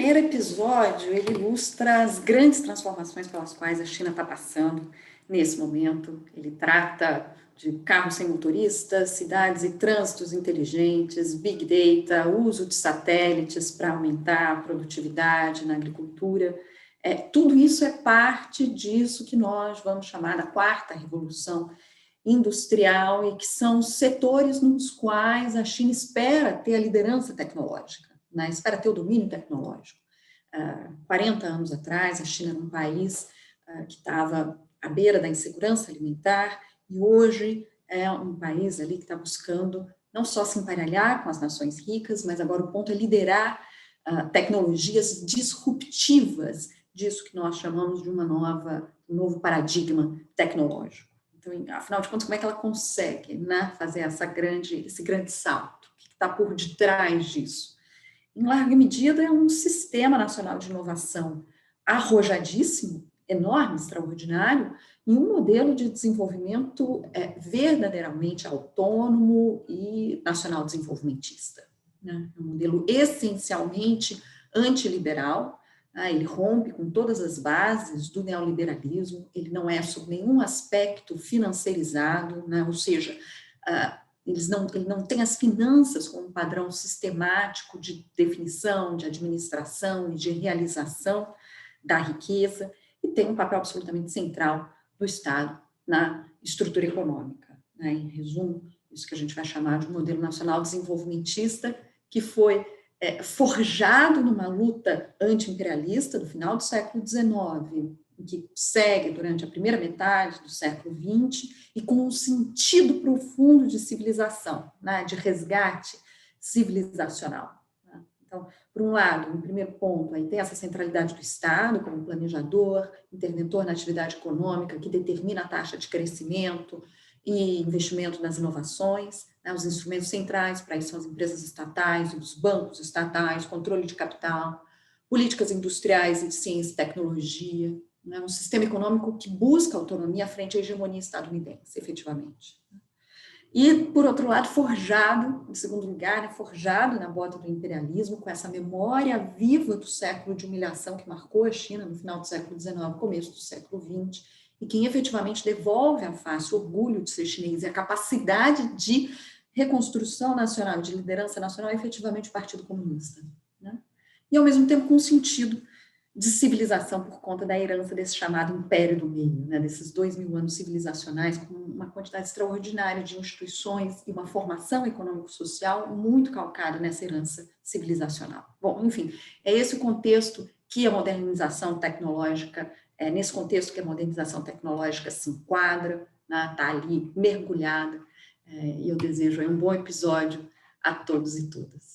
primeiro episódio, ele ilustra as grandes transformações pelas quais a China está passando nesse momento. Ele trata de carros sem motoristas, cidades e trânsitos inteligentes, big data, uso de satélites para aumentar a produtividade na agricultura. Tudo isso é parte disso que nós vamos chamar da quarta revolução industrial e que são setores nos quais a China espera ter a liderança tecnológica, né? Espera ter o domínio tecnológico. 40 anos atrás, a China era um país que estava à beira da insegurança alimentar e hoje é um país ali que está buscando não só se emparelhar com as nações ricas, mas agora o ponto é liderar tecnologias disruptivas disso que nós chamamos de um novo paradigma tecnológico. Então, afinal de contas, como é que ela consegue, né, fazer esse grande salto? O que está por detrás disso? Em larga medida, é um sistema nacional de inovação arrojadíssimo, enorme, extraordinário, e um modelo de desenvolvimento verdadeiramente autônomo e nacional desenvolvimentista, né? Um modelo essencialmente antiliberal. Ele rompe com todas as bases do neoliberalismo, ele não é sob nenhum aspecto financeirizado, né? Ou seja, ele não tem as finanças como um padrão sistemático de definição, de administração e de realização da riqueza, e tem um papel absolutamente central do Estado na estrutura econômica, né? Em resumo, isso que a gente vai chamar de um modelo nacional desenvolvimentista, que foi forjado numa luta anti-imperialista do final do século XIX, que segue durante a primeira metade do século XX, e com um sentido profundo de civilização, né, de resgate civilizacional. Né? Então, por um lado, no primeiro ponto, aí tem essa centralidade do Estado como planejador, interventor na atividade econômica, que determina a taxa de crescimento e investimento nas inovações, né, os instrumentos centrais para isso são as empresas estatais, os bancos estatais, controle de capital, políticas industriais e de ciência e tecnologia, né, um sistema econômico que busca autonomia frente à hegemonia estadunidense, efetivamente. E, por outro lado, forjado, em segundo lugar, né, forjado na bota do imperialismo, com essa memória viva do século de humilhação que marcou a China no final do século XIX, começo do século XX, e quem efetivamente devolve à face o orgulho de ser chinês e a capacidade de reconstrução nacional, de liderança nacional, é efetivamente o Partido Comunista, né? E, ao mesmo tempo, com um sentido de civilização por conta da herança desse chamado Império do Meio, né, desses 2000 anos civilizacionais, com uma quantidade extraordinária de instituições e uma formação econômico-social muito calcada nessa herança civilizacional. Bom, enfim, é esse o contexto que a modernização tecnológica, nesse contexto que a modernização tecnológica se enquadra, né, está ali mergulhada, e eu desejo um bom episódio a todos e todas.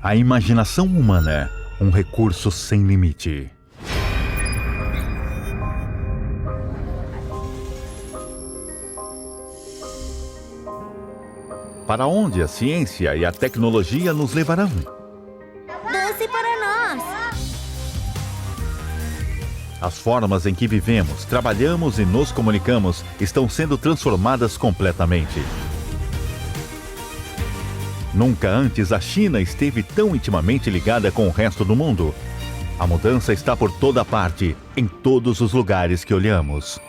A imaginação humana, um recurso sem limite. Para onde a ciência e a tecnologia nos levarão? Dance para nós! As formas em que vivemos, trabalhamos e nos comunicamos estão sendo transformadas completamente. Nunca antes a China esteve tão intimamente ligada com o resto do mundo. A mudança está por toda parte, em todos os lugares que olhamos.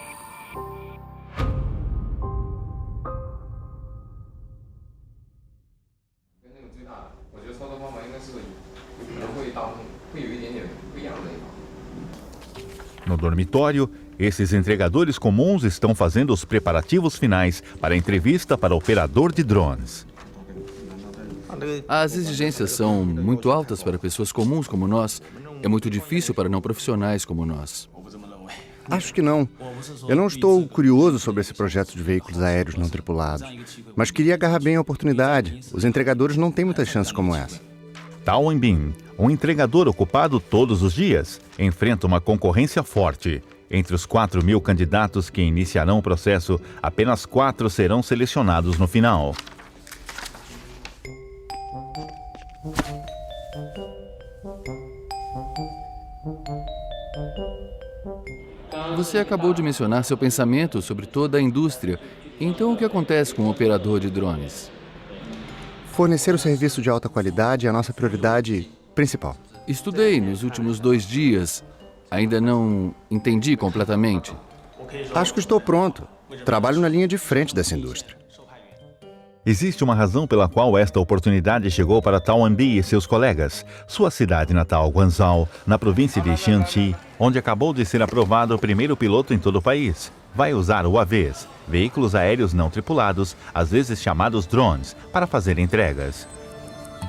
dormitório, esses entregadores comuns estão fazendo os preparativos finais para a entrevista para operador de drones. As exigências são muito altas para pessoas comuns como nós. É muito difícil para não profissionais como nós. Acho que não. Eu não estou curioso sobre esse projeto de veículos aéreos não tripulados, mas queria agarrar bem a oportunidade. Os entregadores não têm muitas chances como essa. Tao Wenbin, um entregador ocupado todos os dias, enfrenta uma concorrência forte. Entre os 4.000 candidatos que iniciarão o processo, apenas 4 serão selecionados no final. Você acabou de mencionar seu pensamento sobre toda a indústria. Então, o que acontece com o operador de drones? Fornecer o serviço de alta qualidade é a nossa prioridade principal. Estudei nos últimos 2 dias. Ainda não entendi completamente. Acho que estou pronto. Trabalho na linha de frente dessa indústria. Existe uma razão pela qual esta oportunidade chegou para Tao Wenbin e seus colegas. Sua cidade natal, Guangzhou, na província de Jiangxi, onde acabou de ser aprovado o primeiro piloto em todo o país. Vai usar UAVs, veículos aéreos não tripulados, às vezes chamados drones, para fazer entregas.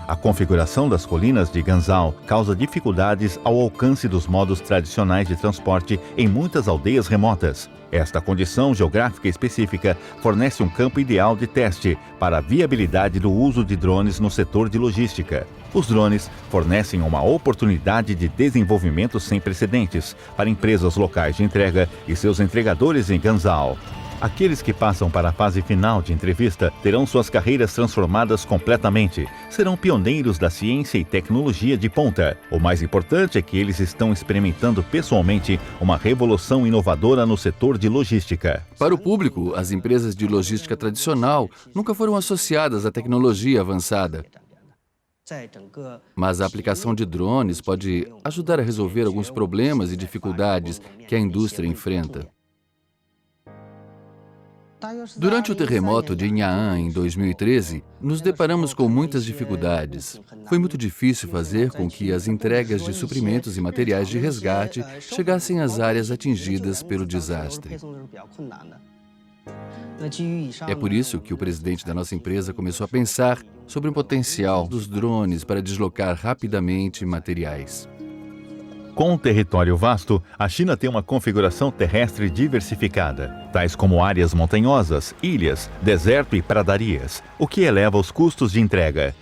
A configuração das colinas de Guangzhou causa dificuldades ao alcance dos modos tradicionais de transporte em muitas aldeias remotas. Esta condição geográfica específica fornece um campo ideal de teste para a viabilidade do uso de drones no setor de logística. Os drones fornecem uma oportunidade de desenvolvimento sem precedentes para empresas locais de entrega e seus entregadores em Guangzhou. Aqueles que passam para a fase final de entrevista terão suas carreiras transformadas completamente. Serão pioneiros da ciência e tecnologia de ponta. O mais importante é que eles estão experimentando pessoalmente uma revolução inovadora no setor de logística. Para o público, as empresas de logística tradicional nunca foram associadas à tecnologia avançada. Mas a aplicação de drones pode ajudar a resolver alguns problemas e dificuldades que a indústria enfrenta. Durante o terremoto de Inhã em 2013, nos deparamos com muitas dificuldades. Foi muito difícil fazer com que as entregas de suprimentos e materiais de resgate chegassem às áreas atingidas pelo desastre. É por isso que o presidente da nossa empresa começou a pensar sobre o potencial dos drones para deslocar rapidamente materiais. Com um território vasto, a China tem uma configuração terrestre diversificada, tais como áreas montanhosas, ilhas, deserto e pradarias, o que eleva os custos de entrega.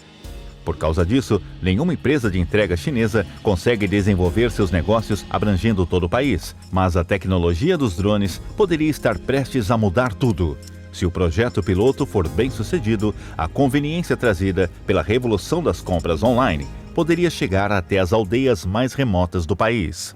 Por causa disso, nenhuma empresa de entrega chinesa consegue desenvolver seus negócios abrangendo todo o país, mas a tecnologia dos drones poderia estar prestes a mudar tudo. Se o projeto piloto for bem sucedido, a conveniência trazida pela revolução das compras online poderia chegar até as aldeias mais remotas do país.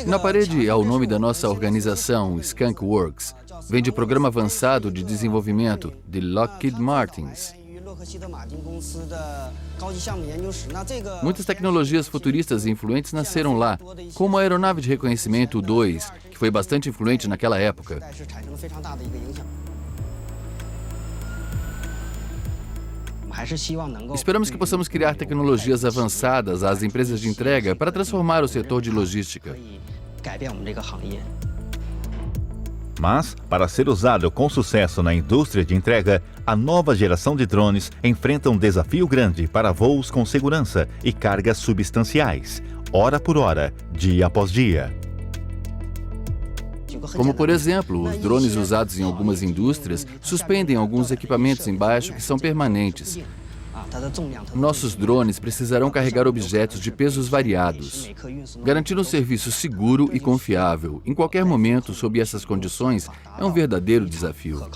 Na parede há o nome da nossa organização, Skunk Works. Vem de programa avançado de desenvolvimento de Lockheed Martin. Muitas tecnologias futuristas e influentes nasceram lá, como a aeronave de reconhecimento U-2, que foi bastante influente naquela época. Esperamos que possamos criar tecnologias avançadas às empresas de entrega para transformar o setor de logística. Mas, para ser usado com sucesso na indústria de entrega, a nova geração de drones enfrenta um desafio grande para voos com segurança e cargas substanciais, hora por hora, dia após dia. Como, por exemplo, os drones usados em algumas indústrias suspendem alguns equipamentos embaixo que são permanentes. Nossos drones precisarão carregar objetos de pesos variados. Garantir um serviço seguro e confiável, em qualquer momento, sob essas condições, é um verdadeiro desafio.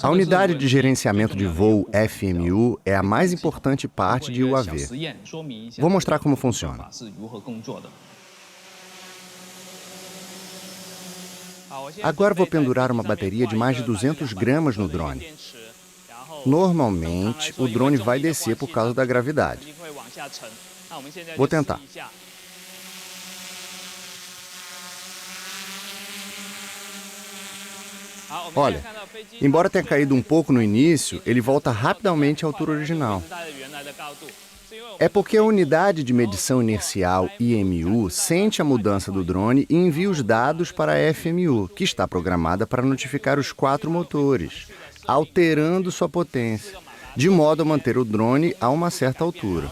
A unidade de gerenciamento de voo FMU é a mais importante parte de UAV. Vou mostrar como funciona. Agora vou pendurar uma bateria de mais de 200 gramas no drone. Normalmente, o drone vai descer por causa da gravidade. Vou tentar. Olha, embora tenha caído um pouco no início, ele volta rapidamente à altura original. É porque a unidade de medição inercial IMU sente a mudança do drone e envia os dados para a FMU, que está programada para notificar os 4 motores, alterando sua potência, de modo a manter o drone a uma certa altura.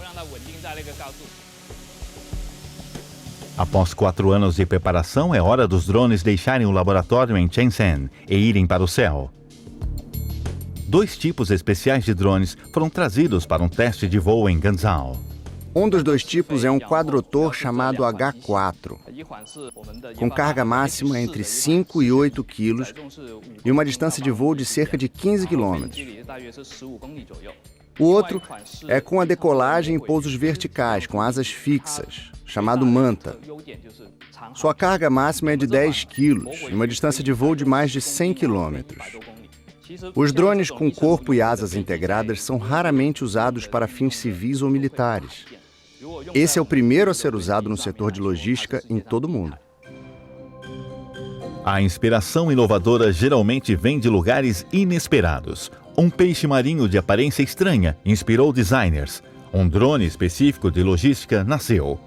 Após 4 anos de preparação, é hora dos drones deixarem o laboratório em Shenzhen e irem para o céu. 2 tipos especiais de drones foram trazidos para um teste de voo em Guangzhou. Um dos 2 tipos é um quadrotor chamado H4, com carga máxima entre 5 e 8 quilos e uma distância de voo de cerca de 15 quilômetros. O outro é com a decolagem em pousos verticais, com asas fixas, chamado Manta. Sua carga máxima é de 10 quilos e uma distância de voo de mais de 100 quilômetros. Os drones com corpo e asas integradas são raramente usados para fins civis ou militares. Esse é o primeiro a ser usado no setor de logística em todo o mundo. A inspiração inovadora geralmente vem de lugares inesperados. Um peixe marinho de aparência estranha inspirou designers. Um drone específico de logística nasceu.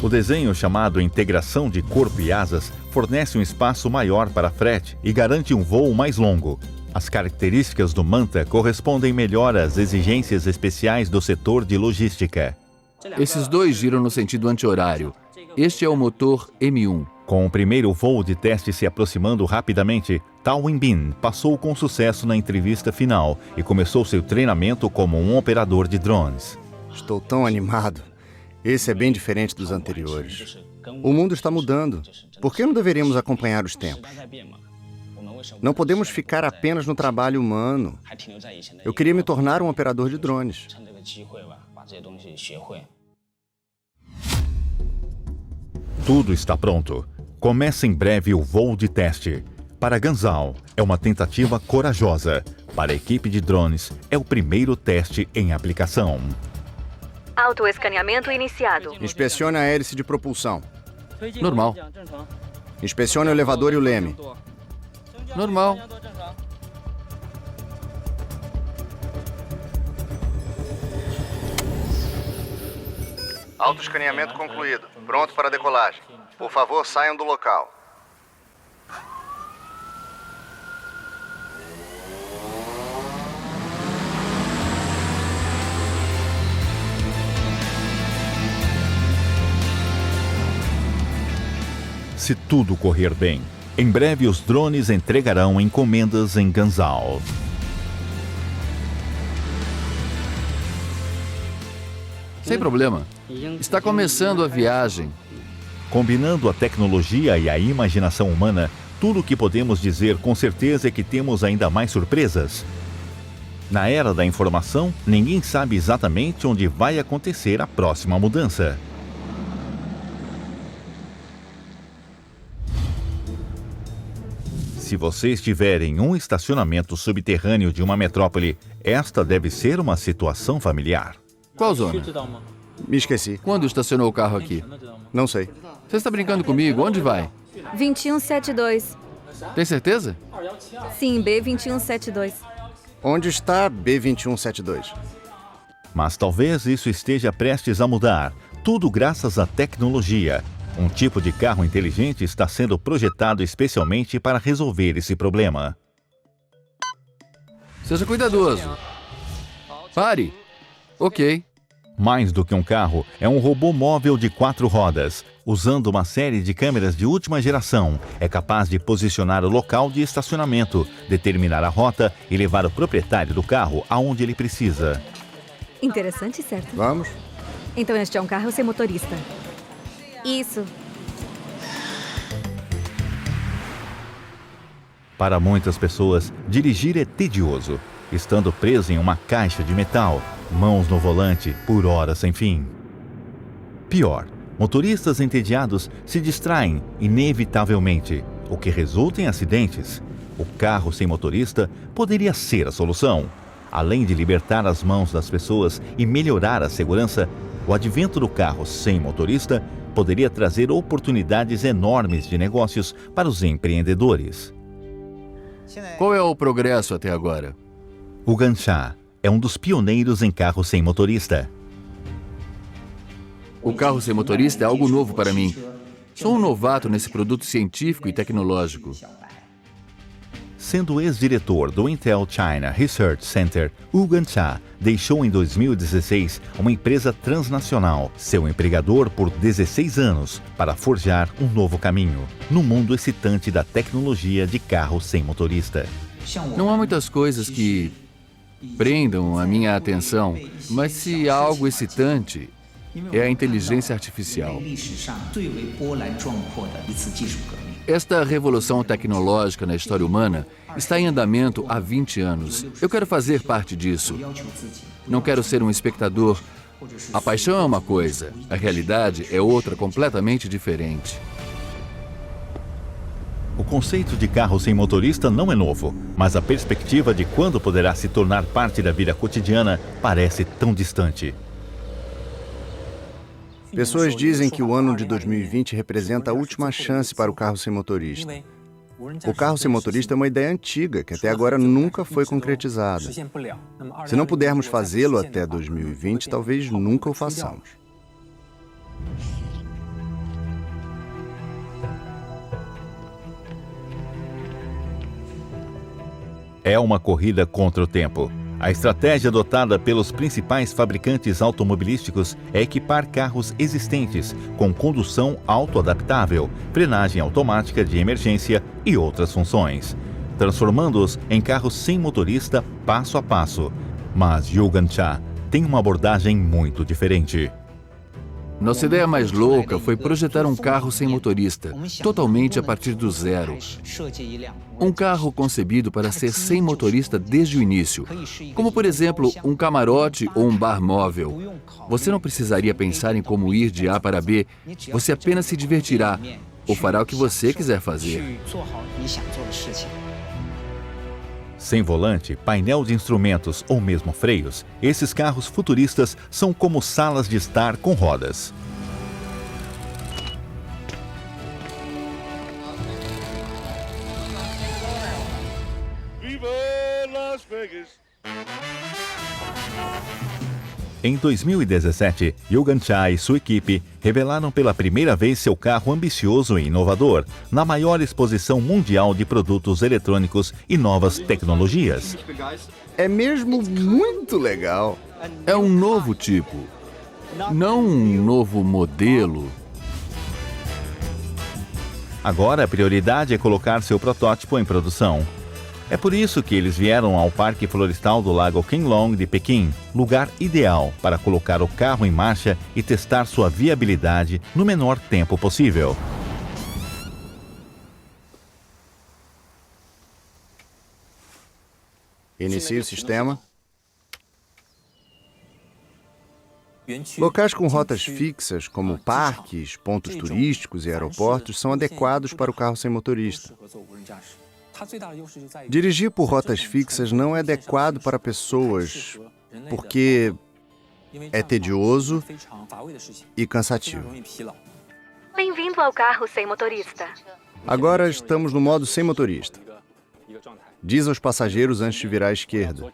O desenho chamado integração de corpo e asas fornece um espaço maior para frete e garante um voo mais longo. As características do Manta correspondem melhor às exigências especiais do setor de logística. Esses 2 giram no sentido anti-horário. Este é o motor M1. Com o primeiro voo de teste se aproximando rapidamente, Tao Wenbin passou com sucesso na entrevista final e começou seu treinamento como um operador de drones. Estou tão animado. Esse é bem diferente dos anteriores. O mundo está mudando. Por que não deveríamos acompanhar os tempos? Não podemos ficar apenas no trabalho humano. Eu queria me tornar um operador de drones. Tudo está pronto. Começa em breve o voo de teste. Para Guangzhou, é uma tentativa corajosa. Para a equipe de drones, é o primeiro teste em aplicação. Autoescaneamento iniciado. Inspecione a hélice de propulsão. Normal. Inspecione o elevador e o leme. Normal. Autoescaneamento concluído. Pronto para decolagem. Por favor, saiam do local. Se tudo correr bem, em breve os drones entregarão encomendas em Guangzhou. Sem problema. Está começando a viagem. Combinando a tecnologia e a imaginação humana, tudo o que podemos dizer com certeza é que temos ainda mais surpresas. Na era da informação, ninguém sabe exatamente onde vai acontecer a próxima mudança. Se você estiver em um estacionamento subterrâneo de uma metrópole, esta deve ser uma situação familiar. Qual zona? Me esqueci. Quando estacionou o carro aqui? Não sei. Você está brincando comigo? Onde vai? 2172. Tem certeza? Sim, B2172. Onde está B2172? Mas talvez isso esteja prestes a mudar. Tudo graças à tecnologia. Um tipo de carro inteligente está sendo projetado especialmente para resolver esse problema. Seja cuidadoso. Pare. Ok. Mais do que um carro, é um robô móvel de 4 rodas. Usando uma série de câmeras de última geração, é capaz de posicionar o local de estacionamento, determinar a rota e levar o proprietário do carro aonde ele precisa. Interessante, certo? Vamos? Então este é um carro sem motorista. Isso. Para muitas pessoas, dirigir é tedioso, estando preso em uma caixa de metal, mãos no volante, por horas sem fim. Pior, motoristas entediados se distraem inevitavelmente, o que resulta em acidentes. O carro sem motorista poderia ser a solução. Além de libertar as mãos das pessoas e melhorar a segurança, o advento do carro sem motorista poderia trazer oportunidades enormes de negócios para os empreendedores. Qual é o progresso até agora? O Gansha é um dos pioneiros em carros sem motorista. O carro sem motorista é algo novo para mim. Sou um novato nesse produto científico e tecnológico. Sendo ex-diretor do Intel China Research Center, Wu Gansha deixou em 2016 uma empresa transnacional, seu empregador por 16 anos, para forjar um novo caminho no mundo excitante da tecnologia de carro sem motorista. Não há muitas coisas que prendam a minha atenção, mas se há algo excitante, é a inteligência artificial. Esta revolução tecnológica na história humana está em andamento há 20 anos. Eu quero fazer parte disso. Não quero ser um espectador. A paixão é uma coisa, a realidade é outra completamente diferente. O conceito de carro sem motorista não é novo, mas a perspectiva de quando poderá se tornar parte da vida cotidiana parece tão distante. Pessoas dizem que o ano de 2020 representa a última chance para o carro sem motorista. O carro sem motorista é uma ideia antiga, que até agora nunca foi concretizada. Se não pudermos fazê-lo até 2020, talvez nunca o façamos. É uma corrida contra o tempo. A estratégia adotada pelos principais fabricantes automobilísticos é equipar carros existentes com condução autoadaptável, frenagem automática de emergência e outras funções, transformando-os em carros sem motorista passo a passo. Mas Wu Gansha tem uma abordagem muito diferente. Nossa ideia mais louca foi projetar um carro sem motorista, totalmente a partir do zero. Um carro concebido para ser sem motorista desde o início, como por exemplo um camarote ou um bar móvel. Você não precisaria pensar em como ir de A para B, você apenas se divertirá ou fará o que você quiser fazer. Sem volante, painel de instrumentos ou mesmo freios, esses carros futuristas são como salas de estar com rodas. Viva Las Vegas! Em 2017, Wu Gansha e sua equipe revelaram pela primeira vez seu carro ambicioso e inovador na maior exposição mundial de produtos eletrônicos e novas tecnologias. É mesmo muito legal. É um novo tipo, não um novo modelo. Agora a prioridade é colocar seu protótipo em produção. É por isso que eles vieram ao Parque Florestal do Lago Qianlong de Pequim, lugar ideal para colocar o carro em marcha e testar sua viabilidade no menor tempo possível. Inicie o sistema. Locais com rotas fixas, como parques, pontos turísticos e aeroportos, são adequados para o carro sem motorista. Dirigir por rotas fixas não é adequado para pessoas, porque é tedioso e cansativo. Bem-vindo ao carro sem motorista. Agora estamos no modo sem motorista. Diz aos passageiros antes de virar à esquerda,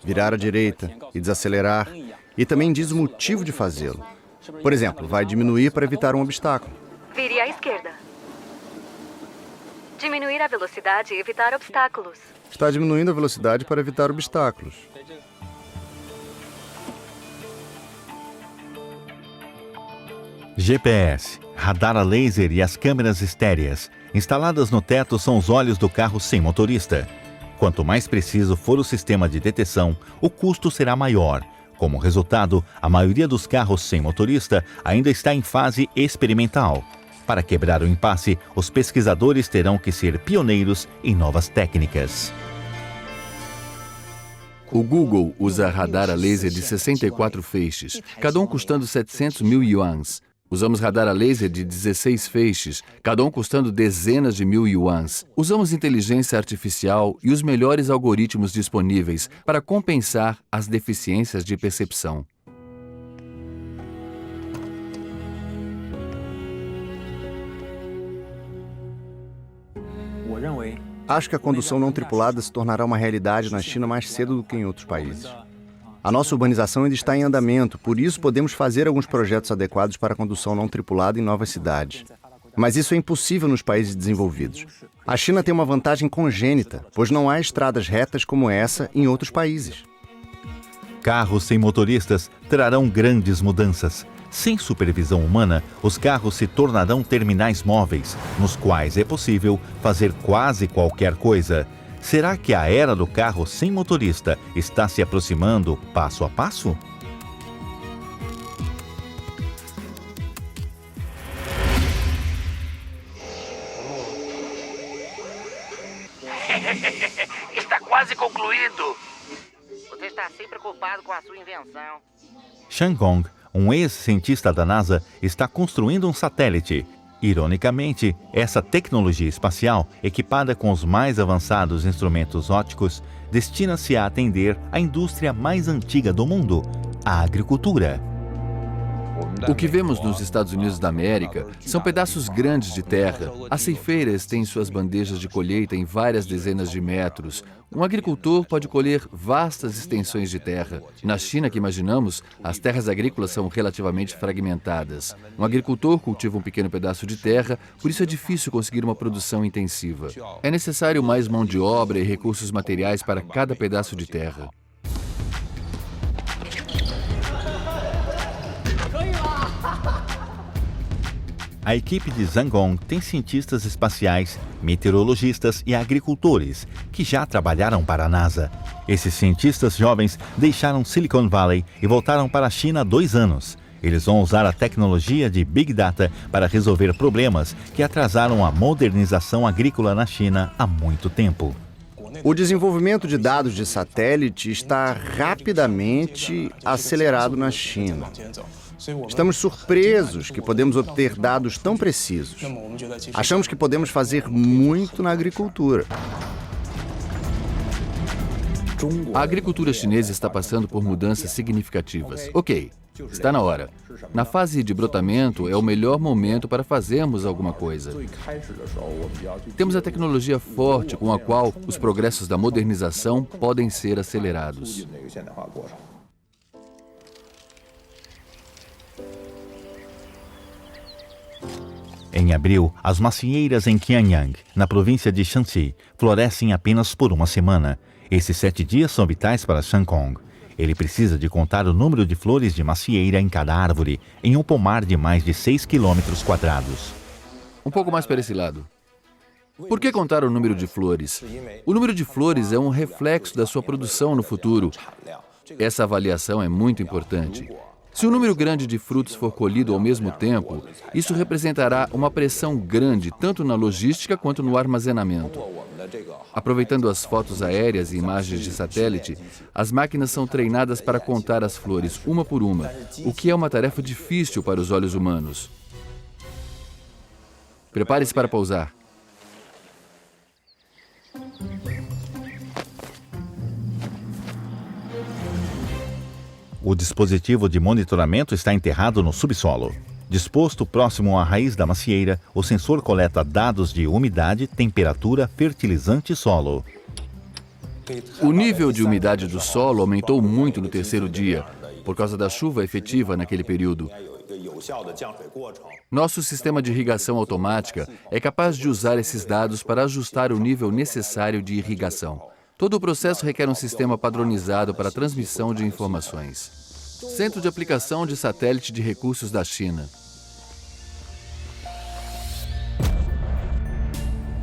virar à direita e desacelerar, e também diz o motivo de fazê-lo. Por exemplo, vai diminuir para evitar um obstáculo. Vire à esquerda. Diminuir a velocidade e evitar obstáculos. Está diminuindo a velocidade para evitar obstáculos. GPS, radar a laser e as câmeras estéreas instaladas no teto são os olhos do carro sem motorista. Quanto mais preciso for o sistema de detecção, o custo será maior. Como resultado, a maioria dos carros sem motorista ainda está em fase experimental. Para quebrar o impasse, os pesquisadores terão que ser pioneiros em novas técnicas. O Google usa radar a laser de 64 feixes, cada um custando 700 mil yuans. Usamos radar a laser de 16 feixes, cada um custando dezenas de mil yuans. Usamos inteligência artificial e os melhores algoritmos disponíveis para compensar as deficiências de percepção. Acho que a condução não tripulada se tornará uma realidade na China mais cedo do que em outros países. A nossa urbanização ainda está em andamento, por isso podemos fazer alguns projetos adequados para a condução não tripulada em novas cidades. Mas isso é impossível nos países desenvolvidos. A China tem uma vantagem congênita, pois não há estradas retas como essa em outros países. Carros sem motoristas trarão grandes mudanças. Sem supervisão humana, os carros se tornarão terminais móveis, nos quais é possível fazer quase qualquer coisa. Será que a era do carro sem motorista está se aproximando passo a passo? Está quase concluído. Você está sempre preocupado com a sua invenção. Shan Gong, um ex-cientista da NASA, está construindo um satélite. Ironicamente, essa tecnologia espacial, equipada com os mais avançados instrumentos ópticos, destina-se a atender a indústria mais antiga do mundo, a agricultura. O que vemos nos Estados Unidos da América são pedaços grandes de terra. As ceifeiras têm suas bandejas de colheita em várias dezenas de metros. Um agricultor pode colher vastas extensões de terra. Na China, que imaginamos, as terras agrícolas são relativamente fragmentadas. Um agricultor cultiva um pequeno pedaço de terra, por isso é difícil conseguir uma produção intensiva. É necessário mais mão de obra e recursos materiais para cada pedaço de terra. A equipe de Zhangong tem cientistas espaciais, meteorologistas e agricultores que já trabalharam para a NASA. Esses cientistas jovens deixaram Silicon Valley e voltaram para a China há 2 anos. Eles vão usar a tecnologia de Big Data para resolver problemas que atrasaram a modernização agrícola na China há muito tempo. O desenvolvimento de dados de satélite está rapidamente acelerado na China. Estamos surpresos que podemos obter dados tão precisos. Achamos que podemos fazer muito na agricultura. A agricultura chinesa está passando por mudanças significativas. Ok, está na hora. Na fase de brotamento é o melhor momento para fazermos alguma coisa. Temos a tecnologia forte com a qual os progressos da modernização podem ser acelerados. Em abril, as macieiras em Qianyang, na província de Shanxi, florescem apenas por uma semana. Esses 7 dias são vitais para Shan Gong. Ele precisa de contar o número de flores de macieira em cada árvore, em um pomar de mais de 6 km². Um pouco mais para esse lado. Por que contar o número de flores? O número de flores é um reflexo da sua produção no futuro. Essa avaliação é muito importante. Se um número grande de frutos for colhido ao mesmo tempo, isso representará uma pressão grande tanto na logística quanto no armazenamento. Aproveitando as fotos aéreas e imagens de satélite, as máquinas são treinadas para contar as flores uma por uma, o que é uma tarefa difícil para os olhos humanos. Prepare-se para pousar. O dispositivo de monitoramento está enterrado no subsolo. Disposto próximo à raiz da macieira, o sensor coleta dados de umidade, temperatura, fertilizante e solo. O nível de umidade do solo aumentou muito no 3º dia, por causa da chuva efetiva naquele período. Nosso sistema de irrigação automática é capaz de usar esses dados para ajustar o nível necessário de irrigação. Todo o processo requer um sistema padronizado para a transmissão de informações. Centro de Aplicação de Satélite de Recursos da China.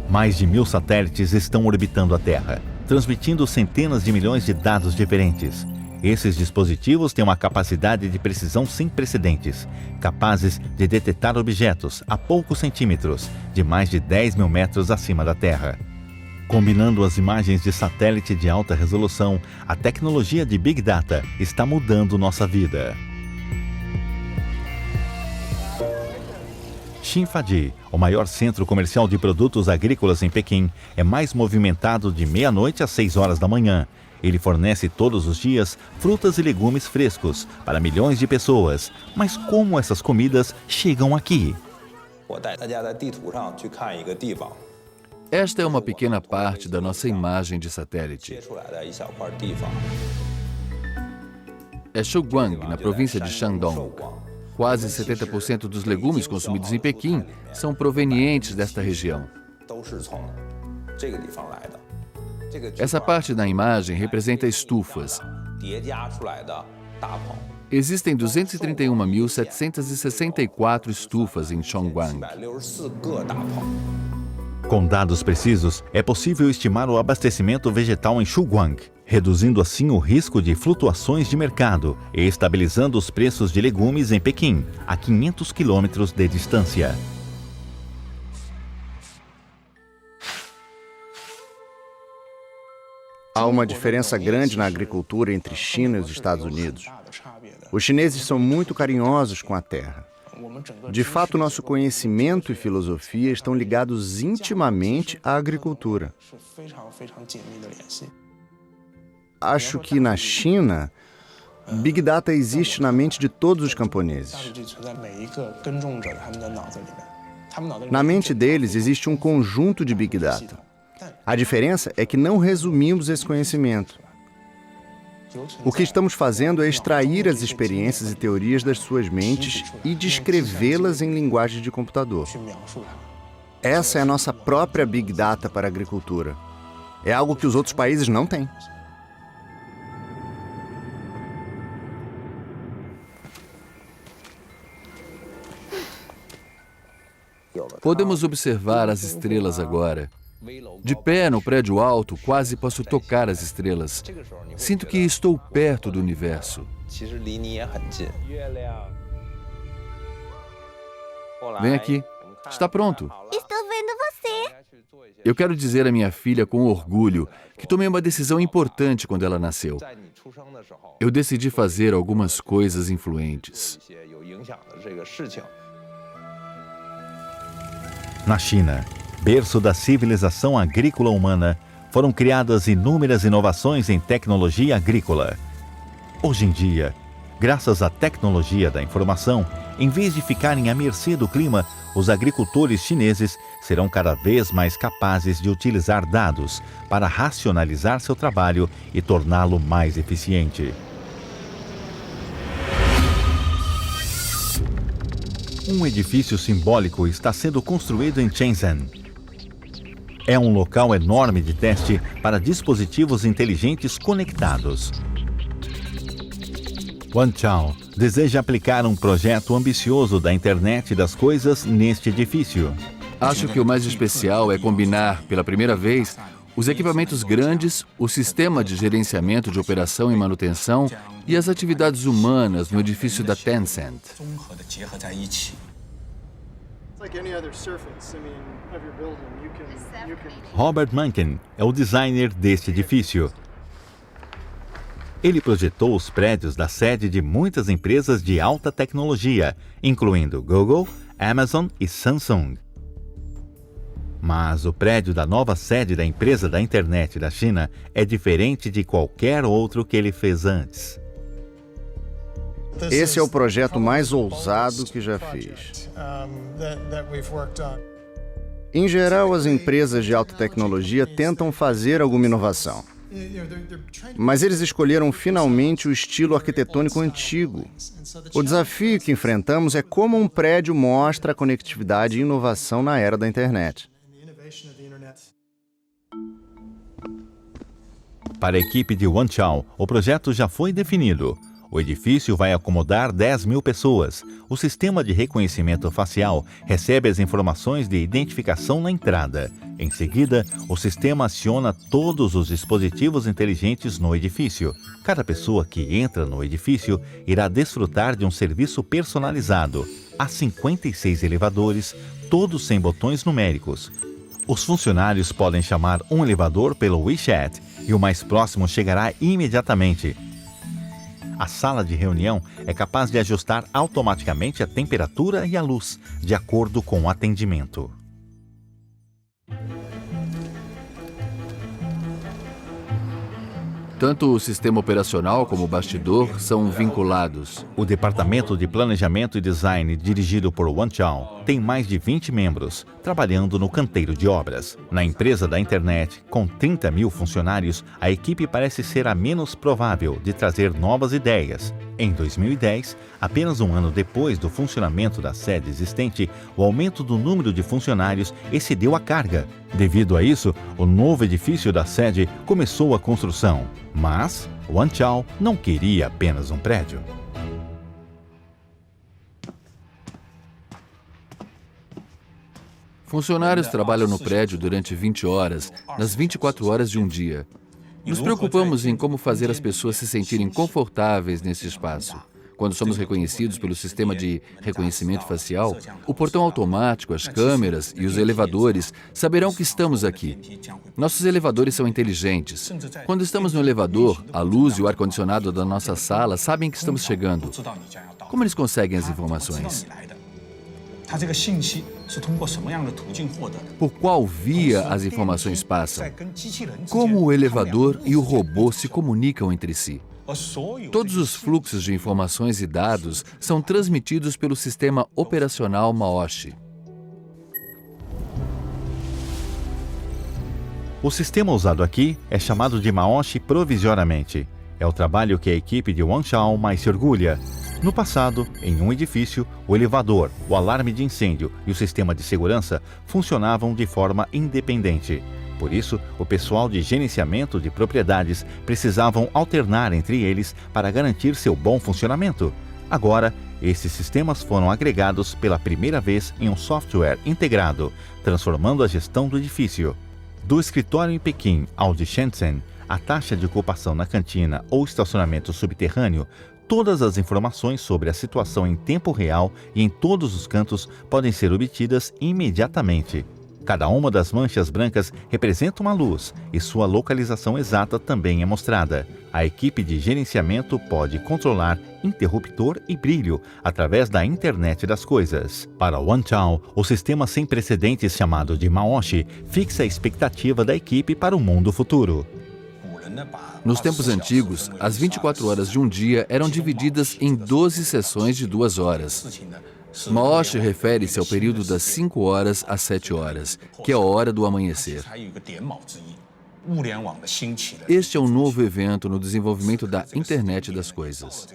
Mais de 1000 satélites estão orbitando a Terra, transmitindo centenas de milhões de dados diferentes. Esses dispositivos têm uma capacidade de precisão sem precedentes, capazes de detectar objetos a poucos centímetros, de mais de 10 mil metros acima da Terra. Combinando as imagens de satélite de alta resolução, a tecnologia de Big Data está mudando nossa vida. Xinfadi, o maior centro comercial de produtos agrícolas em Pequim, é mais movimentado de meia-noite às 6 horas da manhã. Ele fornece todos os dias frutas e legumes frescos para milhões de pessoas. Mas como essas Esta é uma pequena parte da nossa imagem de satélite. É Shuguang, na província de Shandong. Quase 70% dos legumes consumidos em Pequim são provenientes desta região. Essa parte da imagem representa estufas. Existem 231.764 estufas em Shuguang. Com dados precisos, é possível estimar o abastecimento vegetal em Shuguang, reduzindo assim o risco de flutuações de mercado e estabilizando os preços de legumes em Pequim, a 500 quilômetros de distância. Há uma diferença grande na agricultura entre China e os Estados Unidos. Os chineses são muito carinhosos com a terra. De fato, nosso conhecimento e filosofia estão ligados intimamente à agricultura. Acho que na China, Big Data existe na mente de todos os camponeses. Na mente deles existe um conjunto de Big Data. A diferença é que não resumimos esse conhecimento. O que estamos fazendo é extrair as experiências e teorias das suas mentes e descrevê-las em linguagem de computador. Essa é a nossa própria Big Data para a agricultura. É algo que os outros países não têm. Podemos observar as estrelas agora. De pé no prédio alto, quase posso tocar as estrelas. Sinto que estou perto do universo. Vem aqui. Está pronto. Estou vendo você. Eu quero dizer à minha filha com orgulho que tomei uma decisão importante quando ela nasceu. Eu decidi fazer algumas coisas influentes. Na China, berço da civilização agrícola humana, foram criadas inúmeras inovações em tecnologia agrícola. Hoje em dia, graças à tecnologia da informação, em vez de ficarem à mercê do clima, os agricultores chineses serão cada vez mais capazes de utilizar dados para racionalizar seu trabalho e torná-lo mais eficiente. Um edifício simbólico está sendo construído em Shenzhen. É um local enorme de teste para dispositivos inteligentes conectados. Wanchao deseja aplicar um projeto ambicioso da internet das coisas neste edifício. Acho que o mais especial é combinar, pela primeira vez, os equipamentos grandes, o sistema de gerenciamento de operação e manutenção e as atividades humanas no edifício da Tencent. Robert Mankin é o designer deste edifício. Ele projetou os prédios da sede de muitas empresas de alta tecnologia, incluindo Google, Amazon e Samsung. Mas o prédio da nova sede da empresa da internet da China é diferente de qualquer outro que ele fez antes. Esse é o projeto mais ousado que já fiz. Em geral, as empresas de alta tecnologia tentam fazer alguma inovação. Mas eles escolheram finalmente o estilo arquitetônico antigo. O desafio que enfrentamos é como um prédio mostra a conectividade e inovação na era da internet. Para a equipe de Wanchao, o projeto já foi definido. O edifício vai acomodar 10.000 pessoas. O sistema de reconhecimento facial recebe as informações de identificação na entrada. Em seguida, o sistema aciona todos os dispositivos inteligentes no edifício. Cada pessoa que entra no edifício irá desfrutar de um serviço personalizado. Há 56 elevadores, todos sem botões numéricos. Os funcionários podem chamar um elevador pelo WeChat e o mais próximo chegará imediatamente. A sala de reunião é capaz de ajustar automaticamente a temperatura e a luz, de acordo com o atendimento. Tanto o sistema operacional como o bastidor são vinculados. O departamento de planejamento e design, dirigido por Wan Chao, tem mais de 20 membros, trabalhando no canteiro de obras. Na empresa da internet, com 30 mil funcionários, a equipe parece ser a menos provável de trazer novas ideias. Em 2010, apenas um ano depois do funcionamento da sede existente, o aumento do número de funcionários excedeu a carga. Devido a isso, o novo edifício da sede começou a construção. Mas Wan Chao não queria apenas um prédio. Funcionários trabalham no prédio durante 20 horas, nas 24 horas de um dia. Nos preocupamos em como fazer as pessoas se sentirem confortáveis nesse espaço. Quando somos reconhecidos pelo sistema de reconhecimento facial, o portão automático, as câmeras e os elevadores saberão que estamos aqui. Nossos elevadores são inteligentes. Quando estamos no elevador, a luz e o ar-condicionado da nossa sala sabem que estamos chegando. Como eles conseguem as informações? Por qual via as informações passam? Como o elevador e o robô se comunicam entre si? Todos os fluxos de informações e dados são transmitidos pelo sistema operacional Maoshi. O sistema usado aqui é chamado de Maoshi provisoriamente. É o trabalho que a equipe de Wan Chao mais se orgulha. No passado, em um edifício, o elevador, o alarme de incêndio e o sistema de segurança funcionavam de forma independente. Por isso, o pessoal de gerenciamento de propriedades precisavam alternar entre eles para garantir seu bom funcionamento. Agora, esses sistemas foram agregados pela primeira vez em um software integrado, transformando a gestão do edifício. Do escritório em Pequim ao de Shenzhen, a taxa de ocupação na cantina ou estacionamento subterrâneo, todas as informações sobre a situação em tempo real e em todos os cantos podem ser obtidas imediatamente. Cada uma das manchas brancas representa uma luz e sua localização exata também é mostrada. A equipe de gerenciamento pode controlar interruptor e brilho através da internet das coisas. Para Wan Chao, o sistema sem precedentes chamado de Maoshi fixa a expectativa da equipe para o mundo futuro. Nos tempos antigos, as 24 horas de um dia eram divididas em 12 sessões de 2 horas. Maoshi refere-se ao período das 5 horas às 7 horas, que é a hora do amanhecer. Este é um novo evento no desenvolvimento da internet das coisas.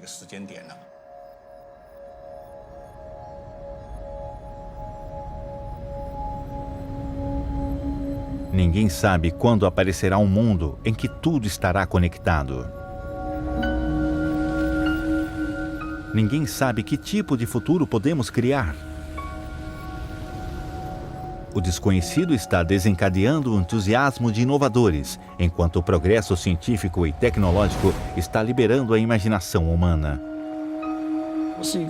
Ninguém sabe quando aparecerá um mundo em que tudo estará conectado. Ninguém sabe que tipo de futuro podemos criar. O desconhecido está desencadeando o entusiasmo de inovadores, enquanto o progresso científico e tecnológico está liberando a imaginação humana.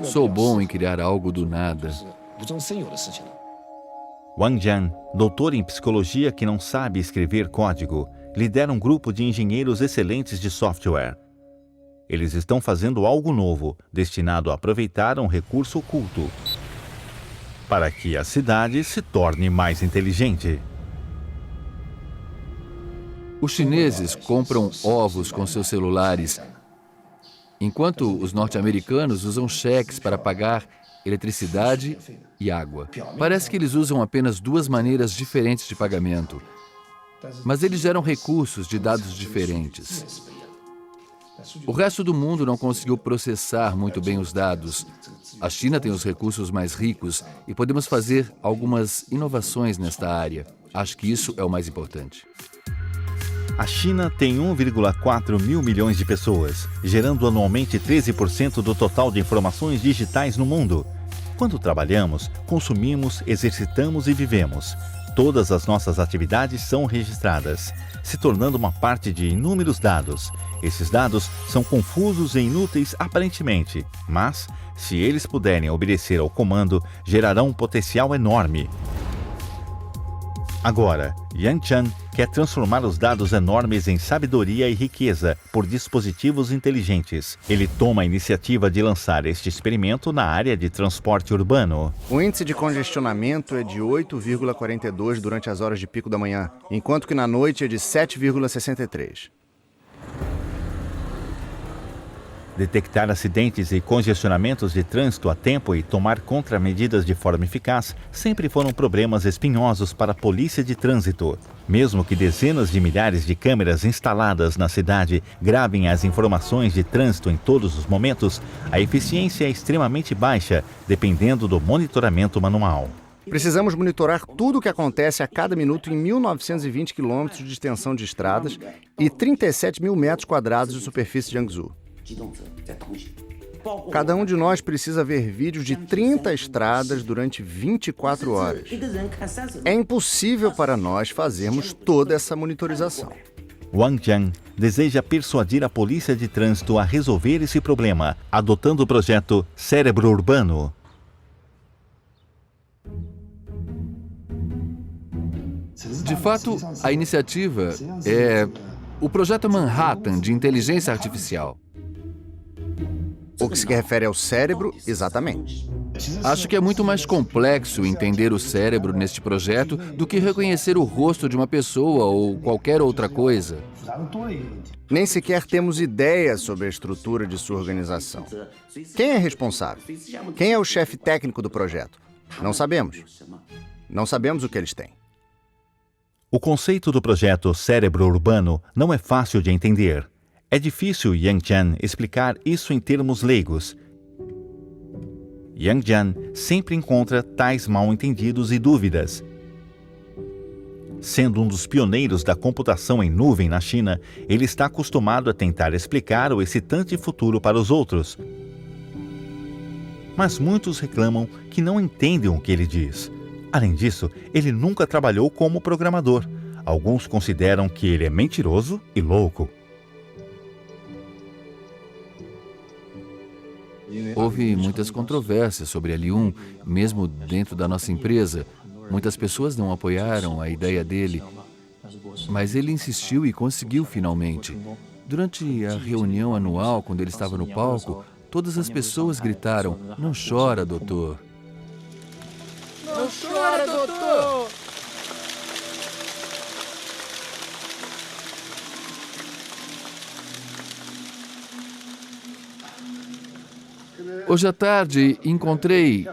Sou bom em criar algo do nada. Wang Jian, doutor em psicologia que não sabe escrever código, lidera um grupo de engenheiros excelentes de software. Eles estão fazendo algo novo, destinado a aproveitar um recurso oculto, para que a cidade se torne mais inteligente. Os chineses compram ovos com seus celulares, enquanto os norte-americanos usam cheques para pagar eletricidade e água. Parece que eles usam apenas 2 maneiras diferentes de pagamento, mas eles geram recursos de dados diferentes. O resto do mundo não conseguiu processar muito bem os dados. A China tem os recursos mais ricos e podemos fazer algumas inovações nesta área. Acho que isso é o mais importante. A China tem 1,4 mil milhões de pessoas, gerando anualmente 13% do total de informações digitais no mundo. Quando trabalhamos, consumimos, exercitamos e vivemos. Todas as nossas atividades são registradas, se tornando uma parte de inúmeros dados. Esses dados são confusos e inúteis aparentemente, mas, se eles puderem obedecer ao comando, gerarão um potencial enorme. Agora, Yang Chan quer transformar os dados enormes em sabedoria e riqueza por dispositivos inteligentes. Ele toma a iniciativa de lançar este experimento na área de transporte urbano. O índice de congestionamento é de 8,42 durante as horas de pico da manhã, enquanto que na noite é de 7,63. Detectar acidentes e congestionamentos de trânsito a tempo e tomar contramedidas de forma eficaz sempre foram problemas espinhosos para a polícia de trânsito. Mesmo que dezenas de milhares de câmeras instaladas na cidade gravem as informações de trânsito em todos os momentos, a eficiência é extremamente baixa, dependendo do monitoramento manual. Precisamos monitorar tudo o que acontece a cada minuto em 1.920 quilômetros de extensão de estradas e 37 mil metros quadrados de superfície de Hangzhou. Cada um de nós precisa ver vídeos de 30 estradas durante 24 horas. É impossível para nós fazermos toda essa monitorização. Wang Jian deseja persuadir a polícia de trânsito a resolver esse problema, adotando o projeto Cérebro Urbano. De fato, a iniciativa é o projeto Manhattan de inteligência artificial. O que se refere ao cérebro, exatamente. Acho que é muito mais complexo entender o cérebro neste projeto do que reconhecer o rosto de uma pessoa ou qualquer outra coisa. Nem sequer temos ideia sobre a estrutura de sua organização. Quem é responsável? Quem é o chefe técnico do projeto? Não sabemos. Não sabemos o que eles têm. O conceito do projeto Cérebro Urbano não é fácil de entender. É difícil Yang Jian explicar isso em termos leigos. Yang Jian sempre encontra tais mal-entendidos e dúvidas. Sendo um dos pioneiros da computação em nuvem na China, ele está acostumado a tentar explicar o excitante futuro para os outros. Mas muitos reclamam que não entendem o que ele diz. Além disso, ele nunca trabalhou como programador. Alguns consideram que ele é mentiroso e louco. Houve muitas controvérsias sobre a Li-1, mesmo dentro da nossa empresa. Muitas pessoas não apoiaram a ideia dele, mas ele insistiu e conseguiu finalmente. Durante a reunião anual, quando ele estava no palco, todas as pessoas gritaram: "Não chora, doutor! Não chora, doutor!" Hoje à tarde encontrei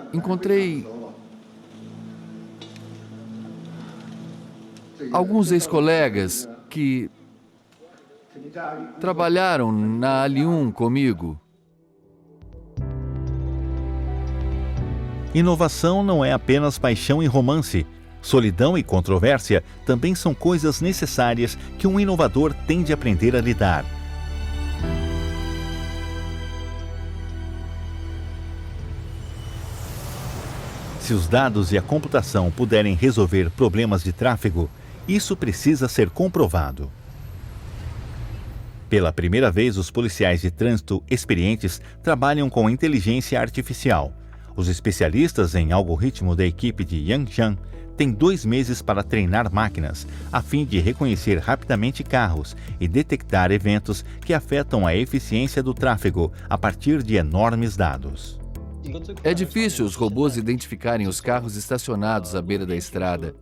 alguns ex-colegas que trabalharam na Li-1 comigo. Inovação não é apenas paixão e romance. Solidão e controvérsia também são coisas necessárias que um inovador tem de aprender a lidar. Se os dados e a computação puderem resolver problemas de tráfego, isso precisa ser comprovado. Pela primeira vez, os policiais de trânsito experientes trabalham com inteligência artificial. Os especialistas em algoritmo da equipe de Yang Jian têm 2 meses para treinar máquinas, a fim de reconhecer rapidamente carros e detectar eventos que afetam a eficiência do tráfego a partir de enormes dados. É difícil os robôs identificarem os carros estacionados à beira da estrada,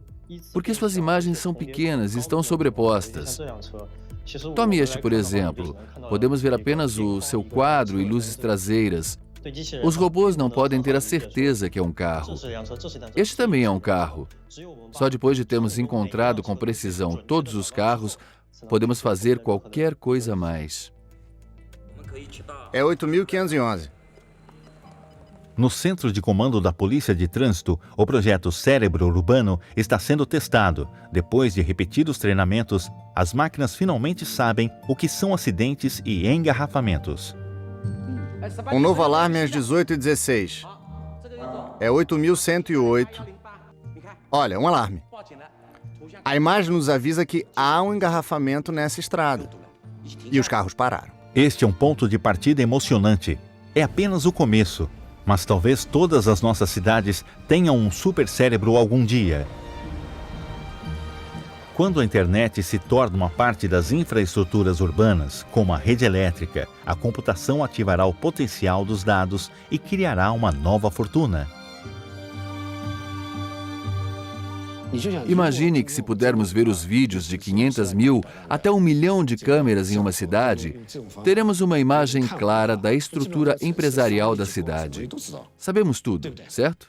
porque suas imagens são pequenas e estão sobrepostas. Tome este, por exemplo. Podemos ver apenas o seu quadro e luzes traseiras. Os robôs não podem ter a certeza que é um carro. Este também é um carro. Só depois de termos encontrado com precisão todos os carros, podemos fazer qualquer coisa a mais. É 8.511. No Centro de Comando da Polícia de Trânsito, o projeto Cérebro Urbano está sendo testado. Depois de repetidos treinamentos, as máquinas finalmente sabem o que são acidentes e engarrafamentos. Um novo alarme às 18h16. É 8.108. Olha, um alarme. A imagem nos avisa que há um engarrafamento nessa estrada. E os carros pararam. Este é um ponto de partida emocionante. É apenas o começo. Mas talvez todas as nossas cidades tenham um supercérebro algum dia. Quando a internet se torna uma parte das infraestruturas urbanas, como a rede elétrica, a computação ativará o potencial dos dados e criará uma nova fortuna. Imagine que se pudermos ver os vídeos de 500 mil até 1 milhão de câmeras em uma cidade, teremos uma imagem clara da estrutura empresarial da cidade. Sabemos tudo, certo?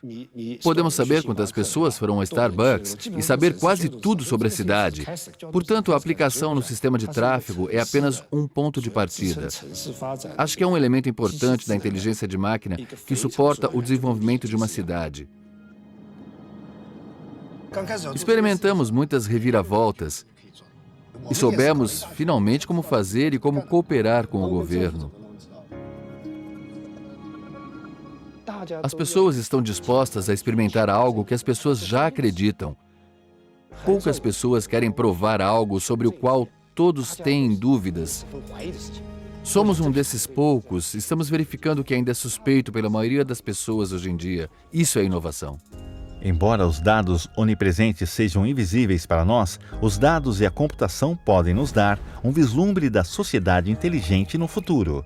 Podemos saber quantas pessoas foram ao Starbucks e saber quase tudo sobre a cidade. Portanto, a aplicação no sistema de tráfego é apenas um ponto de partida. Acho que é um elemento importante da inteligência de máquina que suporta o desenvolvimento de uma cidade. Experimentamos muitas reviravoltas e soubemos finalmente como fazer e como cooperar com o governo. As pessoas estão dispostas a experimentar algo que as pessoas já acreditam. Poucas pessoas querem provar algo sobre o qual todos têm dúvidas. Somos um desses poucos, estamos verificando que ainda é suspeito pela maioria das pessoas hoje em dia. Isso é inovação. Embora os dados onipresentes sejam invisíveis para nós, os dados e a computação podem nos dar um vislumbre da sociedade inteligente no futuro.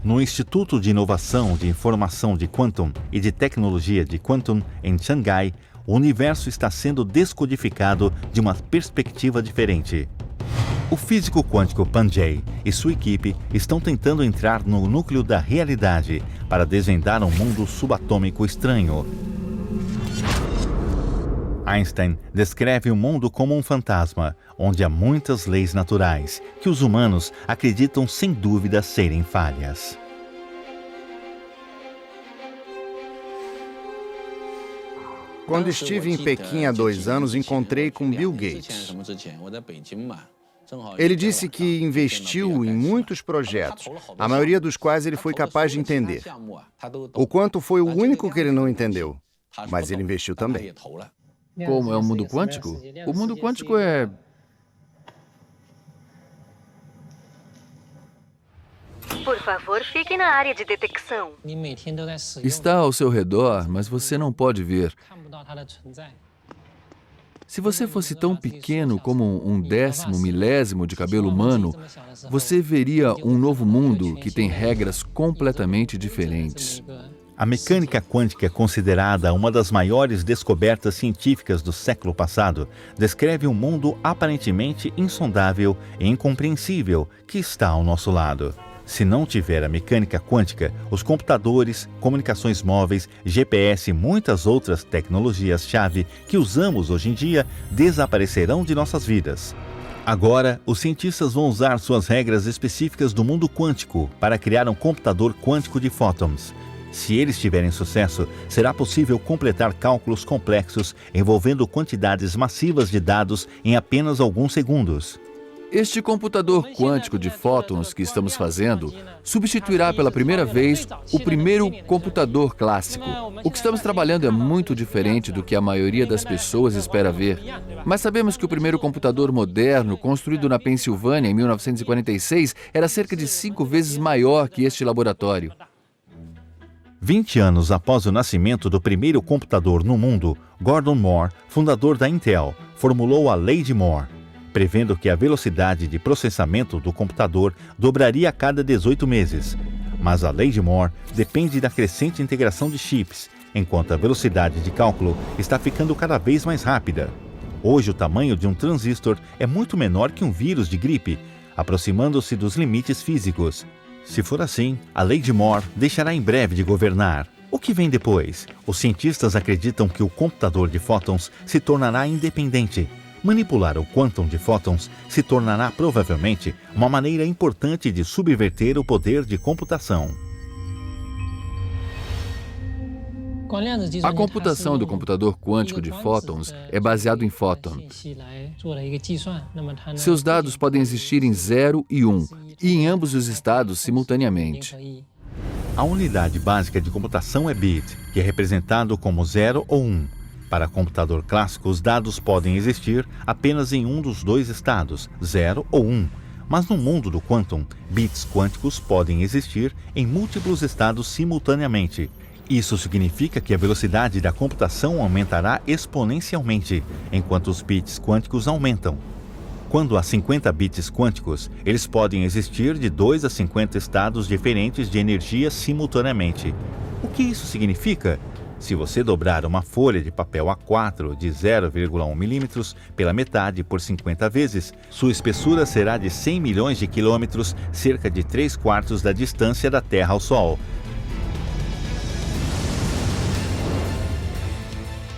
No Instituto de Inovação de Informação de Quantum e de Tecnologia de Quantum, em Xangai, o universo está sendo descodificado de uma perspectiva diferente. O físico quântico Panjay e sua equipe estão tentando entrar no núcleo da realidade para desvendar um mundo subatômico estranho. Einstein descreve o mundo como um fantasma, onde há muitas leis naturais, que os humanos acreditam sem dúvida serem falhas. Quando estive em Pequim há 2 anos, encontrei com Bill Gates. Ele disse que investiu em muitos projetos, a maioria dos quais ele foi capaz de entender. O quanto foi o único que ele não entendeu, mas ele investiu também. Como é o mundo quântico? O mundo quântico é... Por favor, fique na área de detecção. Está ao seu redor, mas você não pode ver. Se você fosse tão pequeno como um 10º milésimo de cabelo humano, você veria um novo mundo que tem regras completamente diferentes. A mecânica quântica, considerada uma das maiores descobertas científicas do século passado, descreve um mundo aparentemente insondável e incompreensível que está ao nosso lado. Se não tiver a mecânica quântica, os computadores, comunicações móveis, GPS e muitas outras tecnologias-chave que usamos hoje em dia desaparecerão de nossas vidas. Agora, os cientistas vão usar suas regras específicas do mundo quântico para criar um computador quântico de fótons. Se eles tiverem sucesso, será possível completar cálculos complexos envolvendo quantidades massivas de dados em apenas alguns segundos. Este computador quântico de fótons que estamos fazendo substituirá pela primeira vez o primeiro computador clássico. O que estamos trabalhando é muito diferente do que a maioria das pessoas espera ver. Mas sabemos que o primeiro computador moderno, construído na Pensilvânia em 1946, era cerca de 5 vezes maior que este laboratório. 20 anos após o nascimento do primeiro computador no mundo, Gordon Moore, fundador da Intel, formulou a Lei de Moore, prevendo que a velocidade de processamento do computador dobraria a cada 18 meses. Mas a Lei de Moore depende da crescente integração de chips, enquanto a velocidade de cálculo está ficando cada vez mais rápida. Hoje, o tamanho de um transistor é muito menor que um vírus de gripe, aproximando-se dos limites físicos. Se for assim, a Lei de Moore deixará em breve de governar. O que vem depois? Os cientistas acreditam que o computador de fótons se tornará independente. Manipular o quantum de fótons se tornará provavelmente uma maneira importante de subverter o poder de computação. A computação do computador quântico de fótons é baseado em fóton. Seus dados podem existir em 0 e 1, e em ambos os estados simultaneamente. A unidade básica de computação é bit, que é representado como 0 ou 1. Para computador clássico, os dados podem existir apenas em um dos dois estados, 0 ou 1. Mas no mundo do quantum, bits quânticos podem existir em múltiplos estados simultaneamente. Isso significa que a velocidade da computação aumentará exponencialmente, enquanto os bits quânticos aumentam. Quando há 50 bits quânticos, eles podem existir de 2 a 50 estados diferentes de energia simultaneamente. O que isso significa? Se você dobrar uma folha de papel A4 de 0,1 milímetros pela metade por 50 vezes, sua espessura será de 100 milhões de quilômetros, cerca de 3/4 da distância da Terra ao Sol.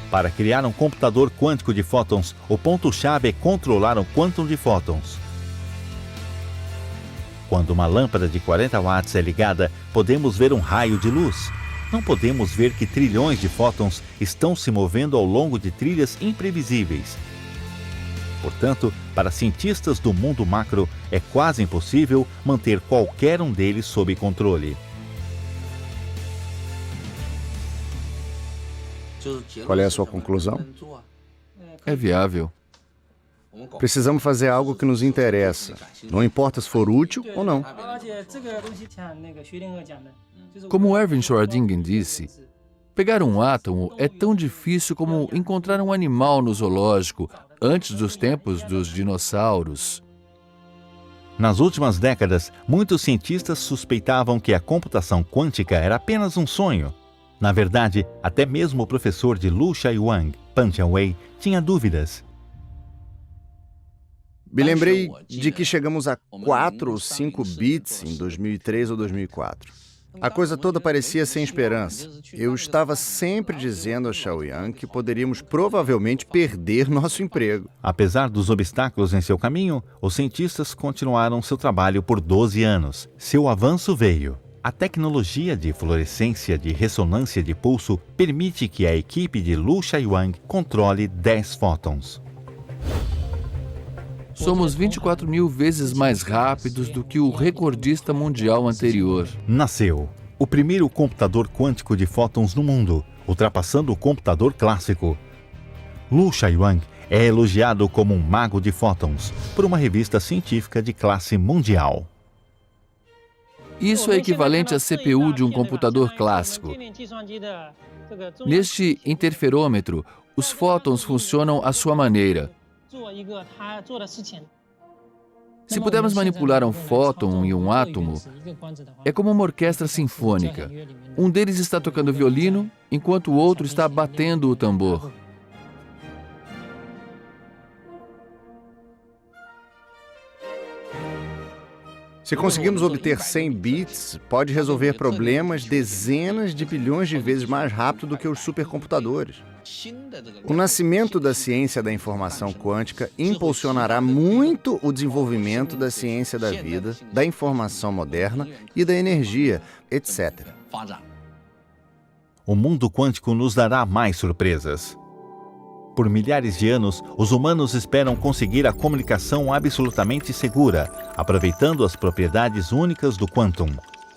Para criar um computador quântico de fótons, o ponto-chave é controlar o quantum de fótons. Quando uma lâmpada de 40 watts é ligada, podemos ver um raio de luz. Não podemos ver que trilhões de fótons estão se movendo ao longo de trilhas imprevisíveis. Portanto, para cientistas do mundo macro, é quase impossível manter qualquer um deles sob controle. Qual é a sua conclusão? É viável. Precisamos fazer algo que nos interessa, não importa se for útil ou não. Como Erwin Schrödinger disse, pegar um átomo é tão difícil como encontrar um animal no zoológico antes dos tempos dos dinossauros. Nas últimas décadas, muitos cientistas suspeitavam que a computação quântica era apenas um sonho. Na verdade, até mesmo o professor de Lu Shai-wang, Pan Jianwei, tinha dúvidas. Me lembrei de que chegamos a 4 ou 5 bits em 2003 ou 2004. A coisa toda parecia sem esperança. Eu estava sempre dizendo a Xiaoyang que poderíamos provavelmente perder nosso emprego. Apesar dos obstáculos em seu caminho, os cientistas continuaram seu trabalho por 12 anos. Seu avanço veio. A tecnologia de fluorescência de ressonância de pulso permite que a equipe de Lu Shai-wang controle 10 fótons. Somos 24 mil vezes mais rápidos do que o recordista mundial anterior. Nasceu o primeiro computador quântico de fótons no mundo, ultrapassando o computador clássico. Lu Shai-wang é elogiado como um mago de fótons por uma revista científica de classe mundial. Isso é equivalente à CPU de um computador clássico. Neste interferômetro, os fótons funcionam à sua maneira. Se pudermos manipular um fóton e um átomo, é como uma orquestra sinfônica. Um deles está tocando violino, enquanto o outro está batendo o tambor. Se conseguirmos obter 100 bits, pode resolver problemas dezenas de bilhões de vezes mais rápido do que os supercomputadores. O nascimento da ciência da informação quântica impulsionará muito o desenvolvimento da ciência da vida, da informação moderna e da energia, etc. O mundo quântico nos dará mais surpresas. Por milhares de anos, os humanos esperam conseguir a comunicação absolutamente segura, aproveitando as propriedades únicas do quantum.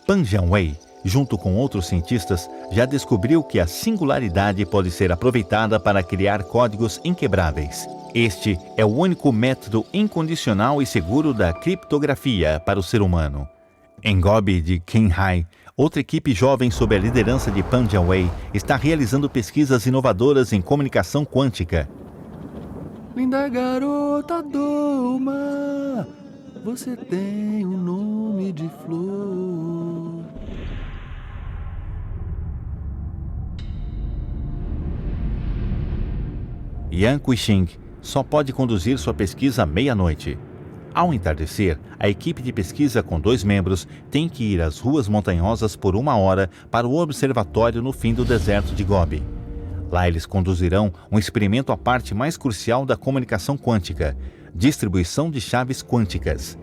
Pan Jianwei, junto com outros cientistas, já descobriu que a singularidade pode ser aproveitada para criar códigos inquebráveis. Este é o único método incondicional e seguro da criptografia para o ser humano. Em Gobi de Qinghai, outra equipe jovem sob a liderança de Pan Jianwei está realizando pesquisas inovadoras em comunicação quântica. Linda garota do mar, você tem um nome de flor. Yan Kuixing só pode conduzir sua pesquisa à meia-noite. Ao entardecer, a equipe de pesquisa com 2 membros tem que ir às ruas montanhosas por 1 hora para o observatório no fim do deserto de Gobi. Lá eles conduzirão um experimento à parte mais crucial da comunicação quântica, distribuição de chaves quânticas.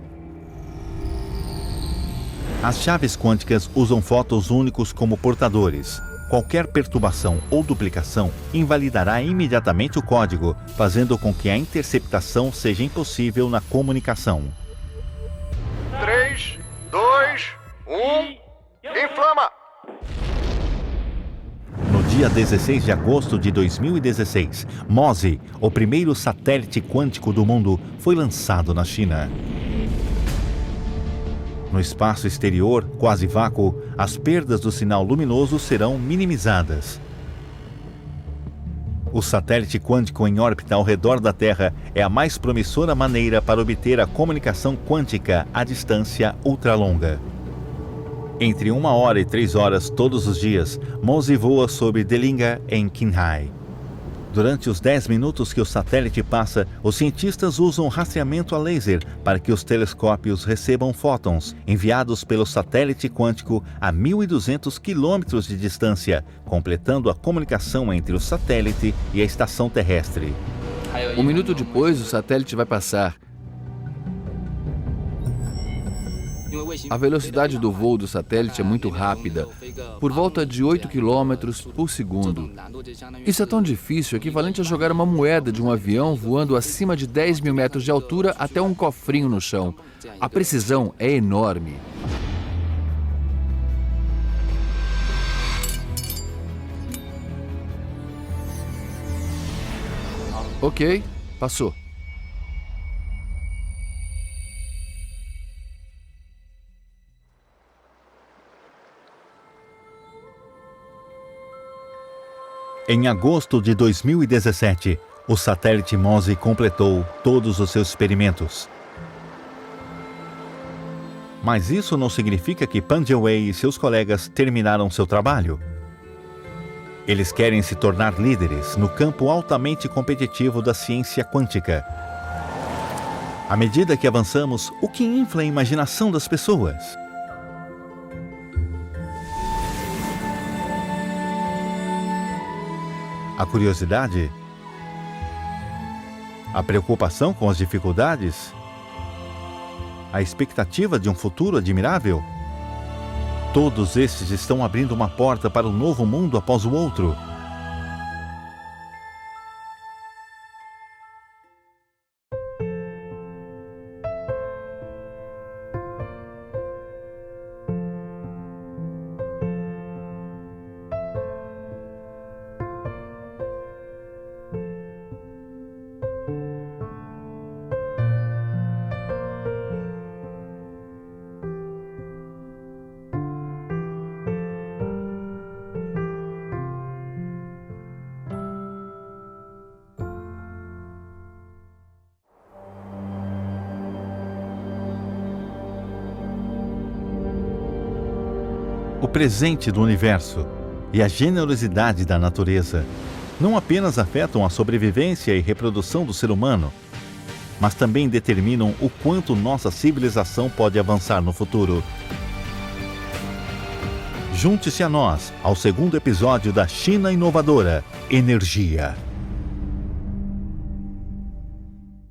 As chaves quânticas usam fótons únicos como portadores. Qualquer perturbação ou duplicação invalidará imediatamente o código, fazendo com que a interceptação seja impossível na comunicação. 3, 2, 1, inflama! No dia 16 de agosto de 2016, MOSI, o primeiro satélite quântico do mundo, foi lançado na China. No espaço exterior, quase vácuo, as perdas do sinal luminoso serão minimizadas. O satélite quântico em órbita ao redor da Terra é a mais promissora maneira para obter a comunicação quântica à distância ultralonga. Entre 1 hora e 3 horas todos os dias, MOSI voa sobre Delinga, em Qinghai. Durante os 10 minutos que o satélite passa, os cientistas usam rastreamento a laser para que os telescópios recebam fótons enviados pelo satélite quântico a 1.200 quilômetros de distância, completando a comunicação entre o satélite e a estação terrestre. 1 minuto depois, o satélite vai passar. A velocidade do voo do satélite é muito rápida, por volta de 8 km por segundo. Isso é tão difícil, equivalente a jogar uma moeda de um avião voando acima de 10 mil metros de altura até um cofrinho no chão. A precisão é enorme. Ok, passou. Em agosto de 2017, o satélite MOSI completou todos os seus experimentos. Mas isso não significa que Pan Jiewei e seus colegas terminaram seu trabalho. Eles querem se tornar líderes no campo altamente competitivo da ciência quântica. À medida que avançamos, o que infla a imaginação das pessoas? A curiosidade? A preocupação com as dificuldades? A expectativa de um futuro admirável? Todos estes estão abrindo uma porta para um novo mundo após o outro. O presente do universo e a generosidade da natureza não apenas afetam a sobrevivência e reprodução do ser humano, mas também determinam o quanto nossa civilização pode avançar no futuro. Junte-se a nós ao segundo episódio da China Inovadora, Energia.